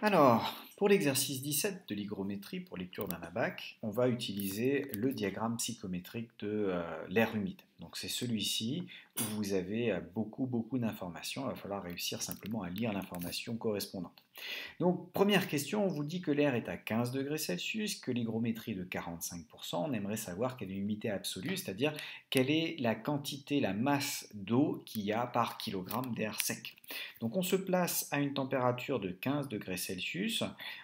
Alors, pour l'exercice 17 de l'hygrométrie pour lecture d'un abac, on va utiliser le diagramme psychométrique de l'air humide. Donc c'est celui-ci où vous avez beaucoup d'informations. Il va falloir réussir simplement à lire l'information correspondante. Donc, première question, on vous dit que l'air est à 15 degrés Celsius, que l'hygrométrie est de 45%. On aimerait savoir quelle est l'humidité absolue, c'est-à-dire quelle est la quantité, la masse d'eau qu'il y a par kilogramme d'air sec. Donc, on se place à une température de 15 degrés Celsius.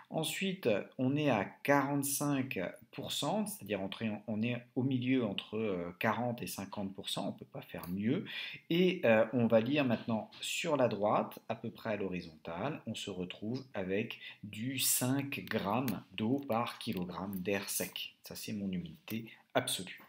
Ensuite, on est à 45%, c'est-à-dire on est au milieu entre 40 et 50%, on ne peut pas faire mieux. Et on va lire maintenant sur la droite, à peu près à l'horizontale, on se retrouve avec du 5 grammes d'eau par kilogramme d'air sec. Ça, c'est mon humidité absolue.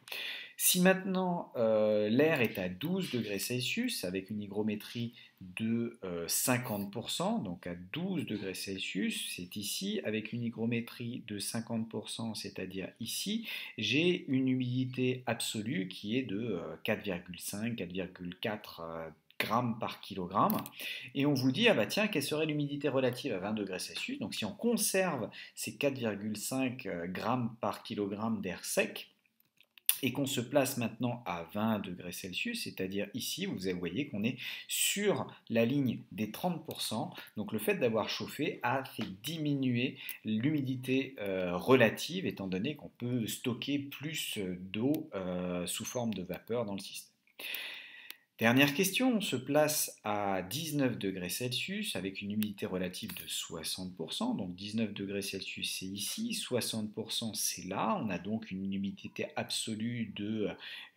Si maintenant l'air est à 12 degrés Celsius avec une hygrométrie de 50%, donc à 12 degrés Celsius, c'est ici, avec une hygrométrie de 50%, c'est-à-dire ici, j'ai une humidité absolue qui est de 4,5, 4,4 grammes par kilogramme. Et on vous dit, ah bah tiens, quelle serait l'humidité relative à 20 degrés Celsius? Donc si on conserve ces 4,5 grammes par kilogramme d'air sec, et qu'on se place maintenant à 20 degrés Celsius, c'est-à-dire ici, vous voyez qu'on est sur la ligne des 30%. Donc le fait d'avoir chauffé a fait diminuer l'humidité relative, étant donné qu'on peut stocker plus d'eau sous forme de vapeur dans le système. Dernière question, on se place à 19 degrés Celsius avec une humidité relative de 60%. Donc 19 degrés Celsius c'est ici, 60% c'est là. On a donc une humidité absolue de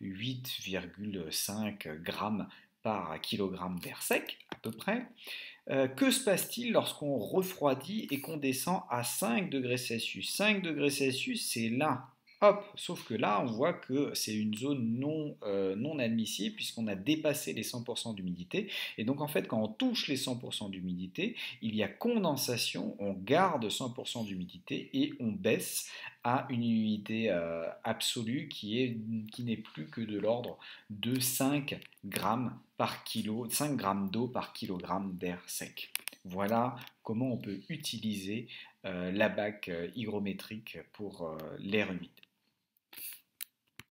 8,5 grammes par kilogramme d'air sec à peu près. Que se passe-t-il lorsqu'on refroidit et qu'on descend à 5 degrés Celsius? 5 degrés Celsius c'est là. Hop, sauf que là, on voit que c'est une zone non admissible puisqu'on a dépassé les 100% d'humidité. Et donc, en fait, quand on touche les 100% d'humidité, il y a condensation, on garde 100% d'humidité et on baisse à une humidité absolue qui n'est plus que de l'ordre de 5 grammes par kilo, 5 grammes d'eau par kilogramme d'air sec. Voilà comment on peut utiliser l'abac hygrométrique pour l'air humide.